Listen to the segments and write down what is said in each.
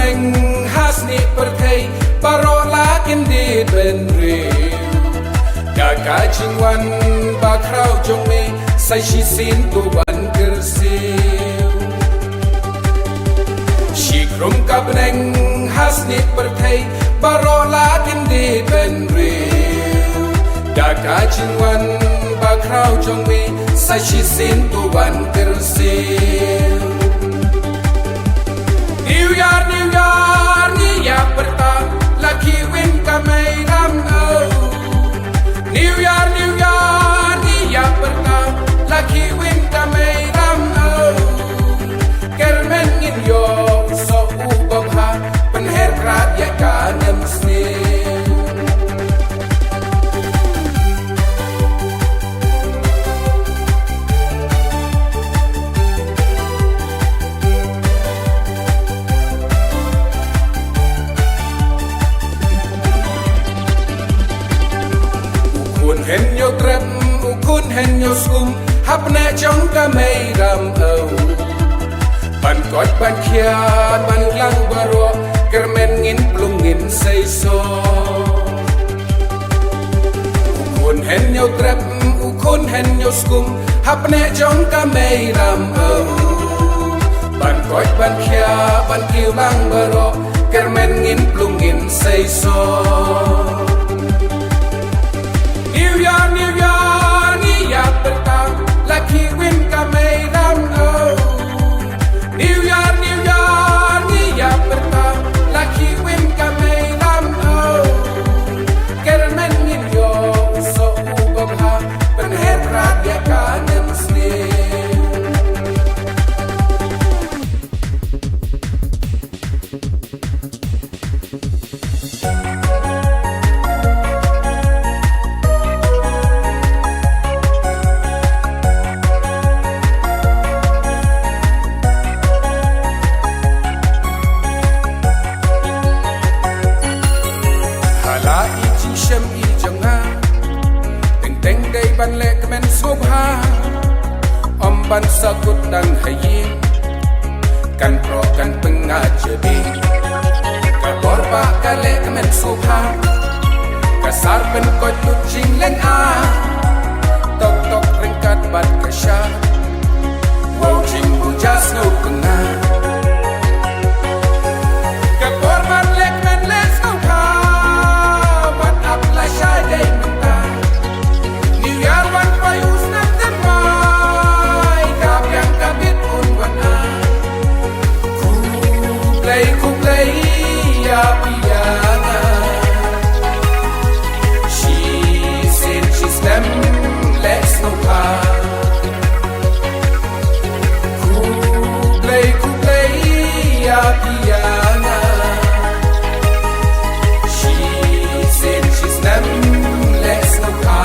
bneng snieh pyrthei parola kindit ben rew Gaga jingwan bakrau jongme sai shi sin tu ban kersiu Shi khrum ka bneng snieh pyrthei parola kindit ben rew Gaga jingwan bakrau jongme sai shi sin tu ban kersiu New Year, ni ya perta laki win kamay ram au. New Year, ni ya perta laki win kamay ram au. Kermen ngin yo so ubab ha penher krat ya kanem snieh. Hen yo trep ukun hen yo skum hap ne chong ka mei ram au ban kot ban khia ban lang baro kermen ngin plung ngin sei so ukun hen yo trep ukun hen yo skum hap ne chong ka mei ram au ban kot ban khia ban kiu lang baro kermen ngin plung ngin sei so New Year, ni ya perta laki win kamay ram au. New Year, ni ya perta laki win kamay ram au. Kermen ngin yo so ubab ha penher rat ya kanem snieh. Shem i jong ha teng dei ban le kemen sup ha om ban sakut dan hayin kan pro kan pengajebi ka borba ka le kemen sup ha kasar ben ko tucing leng a tok tok ringkat bat kasha wo jing bu jas no penga ka borba le kemen le sup ha New Year one by us not the mai kabyang kabit unwan a Kublay ya piyana She said she's them let's no pa Kublay ya piyana She said she's them let's no pa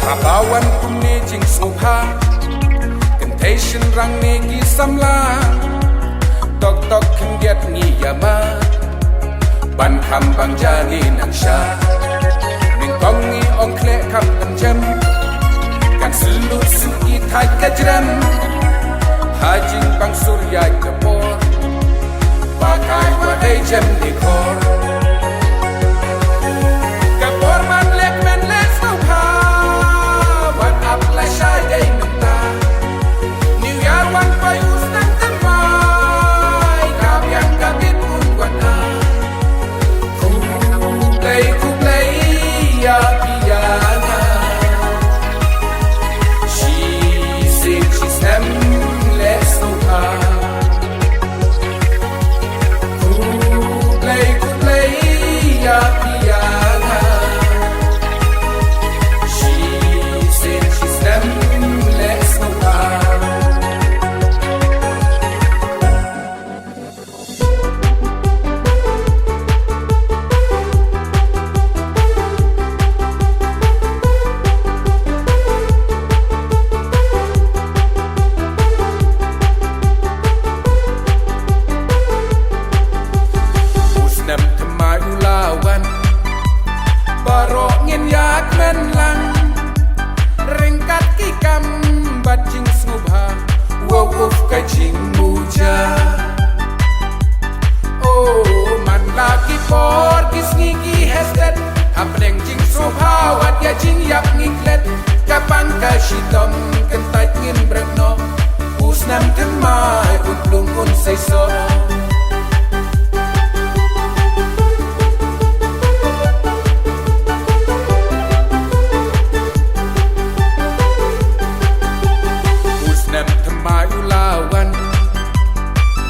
Habawan kumni jing sopha Temptation rang ni ki samla Tok tok kin get ni yama Ban kham bang jani nang sha Ning kong ni ong kle kham kan jem Kan sulu su i thai ka jram Hajing bang surya kapor Pakai wa dei jem di kor Kapor man lek men lek sopha Shai day nanta New Year one by us nang tamay kabyang kabit unwan a Kublay ya piyana She said she's them let's no pa Kublay ngin yak men lang ringkat ki kam bat jing subha wo uf ka jing muja oh man lagi por kis ngiki hestet apneng jing subha wat ya jing yap ngiklet kapang ka shitom kentat ngin bretno usnam temai utlung un say so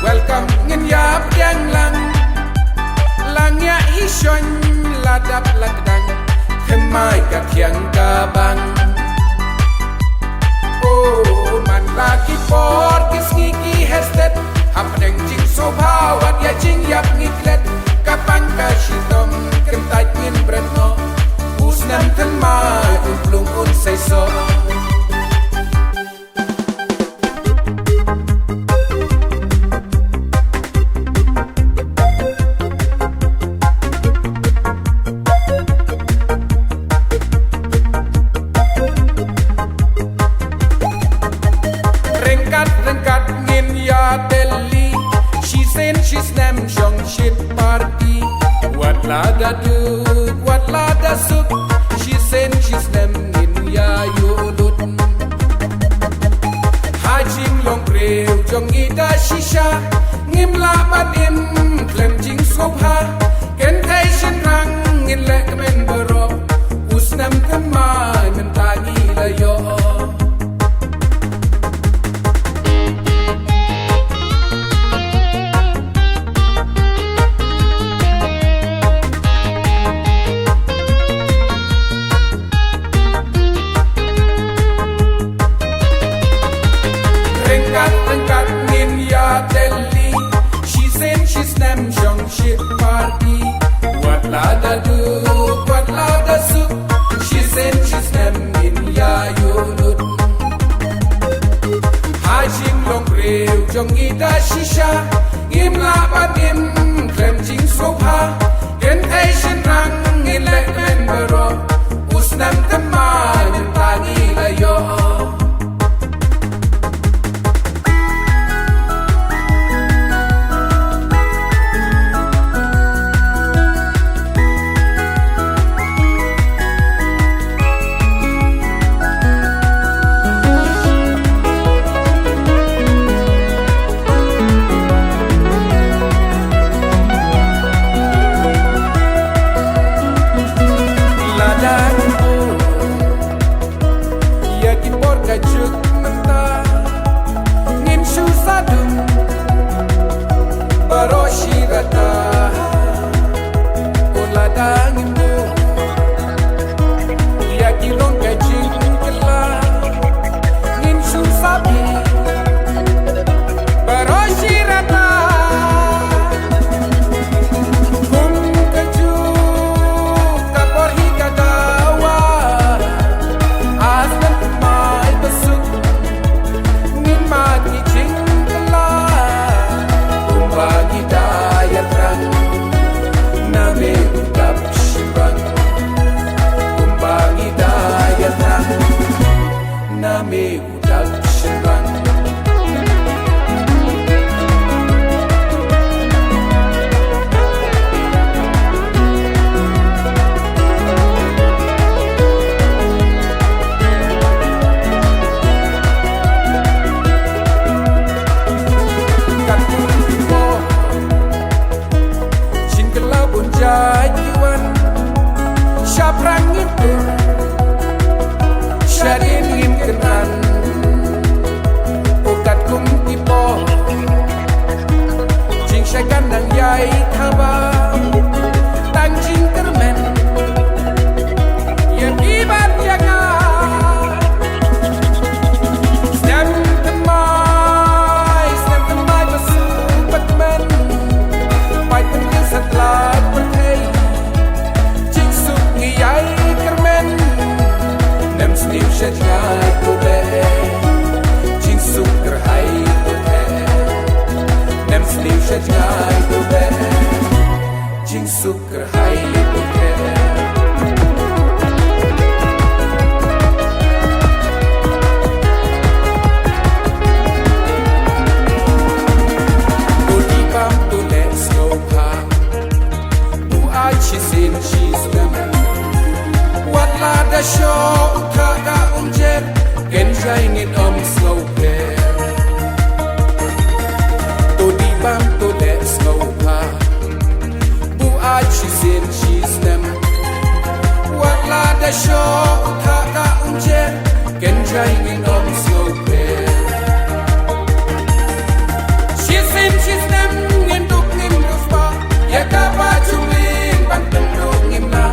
welcome ngin yap yang lang lang ya hishon ladap ladang kemai ka tiang ka bang oh man lagi por kis ngiki hestet hapneng jing sobha wat ya jing yap ngiklet kapang ka shitom kentat ngin bretno usnam temai uplung un say so Rengkat ngin ya Delhi she's nem jong shit party wat lada duk wat lada suk she's nem ngin ya yulut hajing long breu jong ida shisha ngim la badim klem jing sobha ken thai shin rang ngin le kemen bero usnam kamai men tagi la yo Rengkat ngin ya Delhi she's nem jong shit party wat lada duk wat lada suk she's nem ngin ya yulut hajing long breu jong ida shisha ngim la badim klem jing sobha ken thai shin rang ngin le men bero usnam temai men tagi la yo she's them. What la da show kaga jet, enjoying it slow pair. To the bam to let slow pa. Bu she's in she's them. What la da show kaga jet, enjoying it slow pair. She's in she's them in duk nim ruspa. Yakapa chulin banteng duk nim na.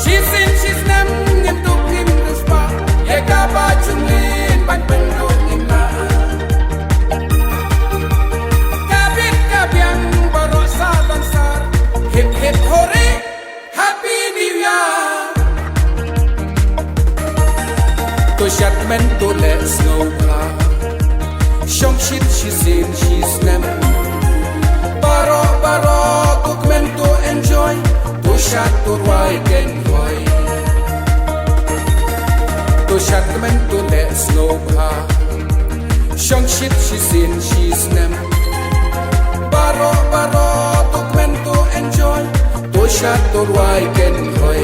She's in she's them in duk nim ruspa. Yakapa chulin banteng duk nim na. Kabit kabyang barosa lansar. Hip hip hore, Happy New Year. To shut men to let snow car. Shong shit she's in she's them. Baro baro tuk men to enjoy. To shut to ride and boy. To shut men to let snow car. Shong shit she's in she's them. Baro baro tuk men to enjoy. To shut to ride and boy.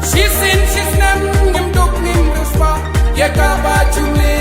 She's in she's them. Nim duk nim ruspa. Yakaba chumli.